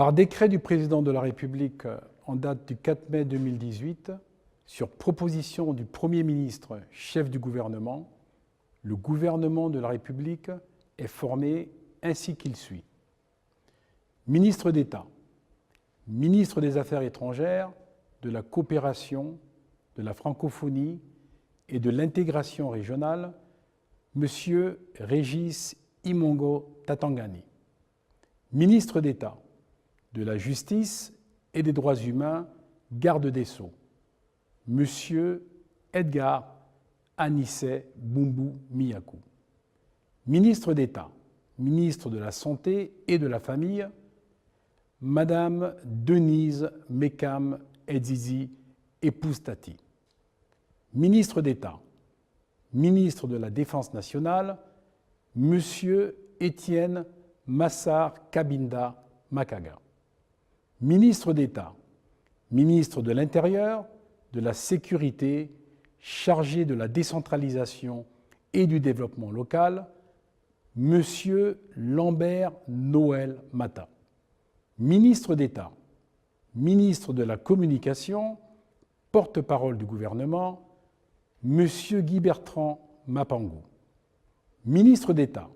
Par décret du Président de la République en date du 4 mai 2018, sur proposition du Premier ministre, chef du gouvernement, le gouvernement de la République est formé ainsi qu'il suit. Ministre d'État, ministre des Affaires étrangères, de la coopération, de la francophonie et de l'intégration régionale, M. Régis Imongo Tatangani. Ministre d'État, de la Justice et des Droits humains, garde des Sceaux, M. Edgar Anissé Bumbu Miyaku. Ministre d'État, ministre de la Santé et de la Famille, Madame Denise Mekam Edzizi Epoustati. Ministre d'État, ministre de la Défense nationale, M. Étienne Massar Kabinda Makaga. Ministre d'État, ministre de l'Intérieur, de la Sécurité, chargé de la décentralisation et du développement local, M. Lambert Noël Mata. Ministre d'État, ministre de la Communication, porte-parole du gouvernement, M. Guy-Bertrand Mapangou. Ministre d'État,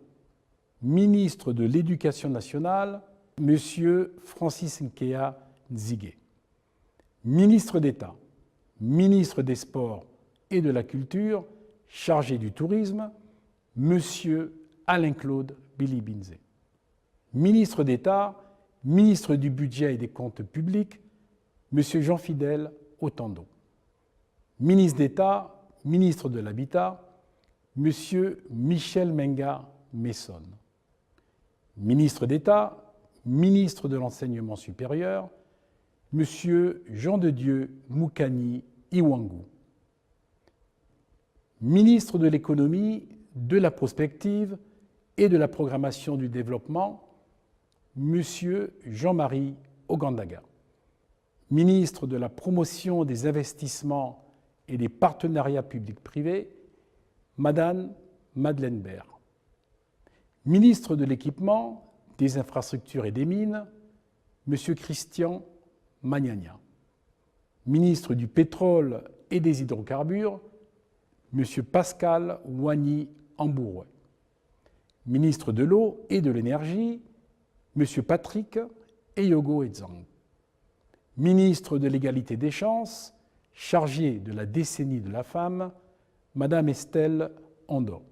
ministre de l'Éducation nationale, M. Francis Nkea Nzige. Ministre d'État, ministre des Sports et de la Culture, chargé du tourisme, M. Alain-Claude Billy-Binzé. Ministre d'État, ministre du Budget et des Comptes publics, M. Jean-Fidèle Otando. Ministre d'État, ministre de l'Habitat, M. Michel Menga Messon. Ministre d'État, ministre de l'Enseignement supérieur, M. Jean-de-Dieu Moukani Iwangu. Ministre de l'Économie, de la Prospective et de la Programmation du Développement, M. Jean-Marie Ogandaga. Ministre de la Promotion des investissements et des partenariats publics-privés, Madame Madeleine Baird. Ministre de l'Équipement, des Infrastructures et des Mines, M. Christian Magnagna. Ministre du Pétrole et des Hydrocarbures, M. Pascal Wani Ambouroué. Ministre de l'Eau et de l'Énergie, M. Patrick Eyogo Edzang. Ministre de l'Égalité des chances, chargé de la décennie de la femme, Madame Estelle Andor.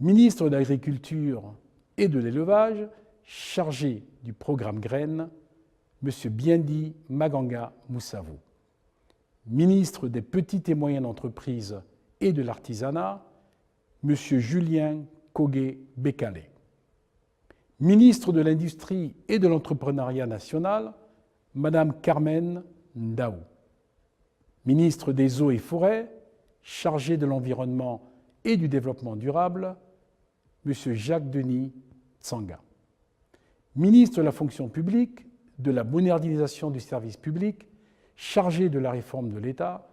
Ministre de l'Agriculture et de l'Élevage, chargé du programme Graines, M. Biendi Maganga Moussavou. Ministre des Petites et Moyennes Entreprises et de l'Artisanat, M. Julien Kogué Bekale. Ministre de l'Industrie et de l'Entrepreneuriat national, Madame Carmen Ndaou. Ministre des Eaux et Forêts, chargé de l'Environnement et du Développement durable, M. Jacques-Denis Tsanga. Ministre de la Fonction publique, de la modernisation du service public, chargé de la réforme de l'État,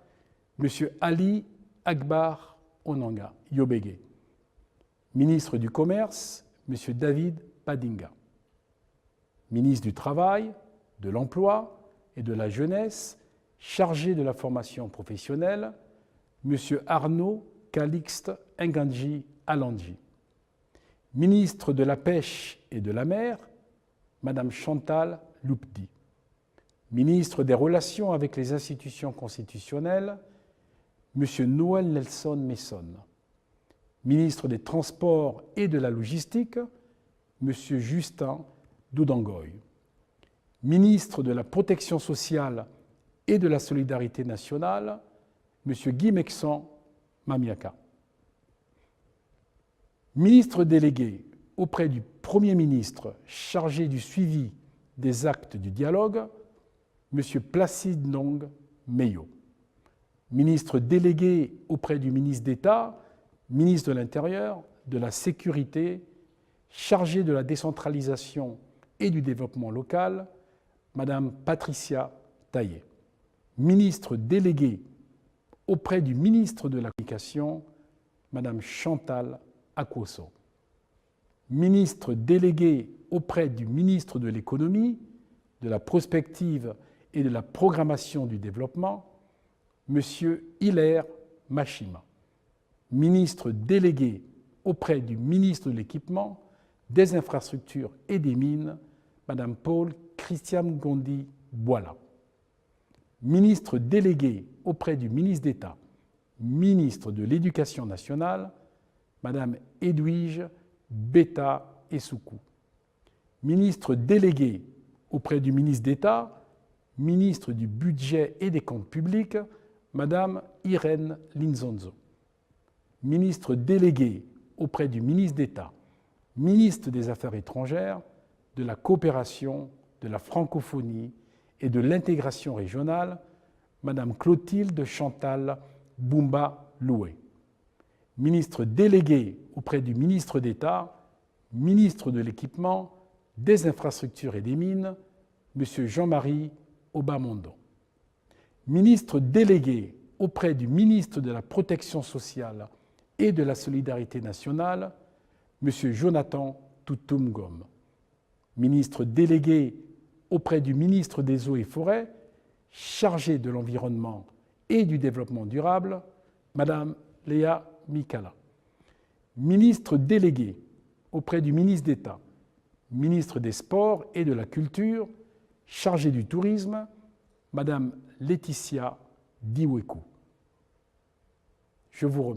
M. Ali Akbar Onanga Yobege. Ministre du Commerce, M. David Padinga. Ministre du Travail, de l'Emploi et de la Jeunesse, chargé de la formation professionnelle, M. Arnaud Calixte Nganji Alandji. Ministre de la Pêche et de la Mer, Mme Chantal Loupdi. Ministre des Relations avec les institutions constitutionnelles, M. Noël Nelson Messon. Ministre des Transports et de la Logistique, M. Justin Doudangoy. Ministre de la Protection sociale et de la Solidarité nationale, M. Guy Mexan Mamiaka. Ministre délégué auprès du Premier ministre chargé du suivi des actes du dialogue, M. Placide Ndong Meyo. Ministre délégué auprès du ministre d'État, ministre de l'Intérieur, de la Sécurité, chargé de la décentralisation et du développement local, Mme Patricia Taillé. Ministre délégué auprès du ministre de la Communication, Mme Chantal Akwoso. Ministre délégué auprès du ministre de l'Économie, de la prospective et de la programmation du développement, M. Hilaire Machima. Ministre délégué auprès du ministre de l'Équipement, des Infrastructures et des Mines, Mme Paul Christiane Gondi-Boila. Ministre délégué auprès du ministre d'État, ministre de l'Éducation nationale, Mme Edwige Beta Essoukou. Ministre délégué auprès du ministre d'État, ministre du Budget et des Comptes publics, Mme Irène Linzonzo. Ministre délégué auprès du ministre d'État, ministre des Affaires étrangères, de la coopération, de la francophonie et de l'intégration régionale, Mme Clotilde Chantal Boumba-Loué. Ministre délégué auprès du ministre d'État, ministre de l'Équipement, des Infrastructures et des Mines, M. Jean-Marie Obamondo. Ministre délégué auprès du ministre de la Protection sociale et de la Solidarité nationale, M. Jonathan Toutoum-Gom. Ministre délégué auprès du ministre des Eaux et Forêts, chargé de l'environnement et du développement durable, Mme Léa Mikala. Ministre délégué auprès du ministre d'État, ministre des Sports et de la Culture, chargé du tourisme, Mme Laetitia Diwekou. Je vous remercie.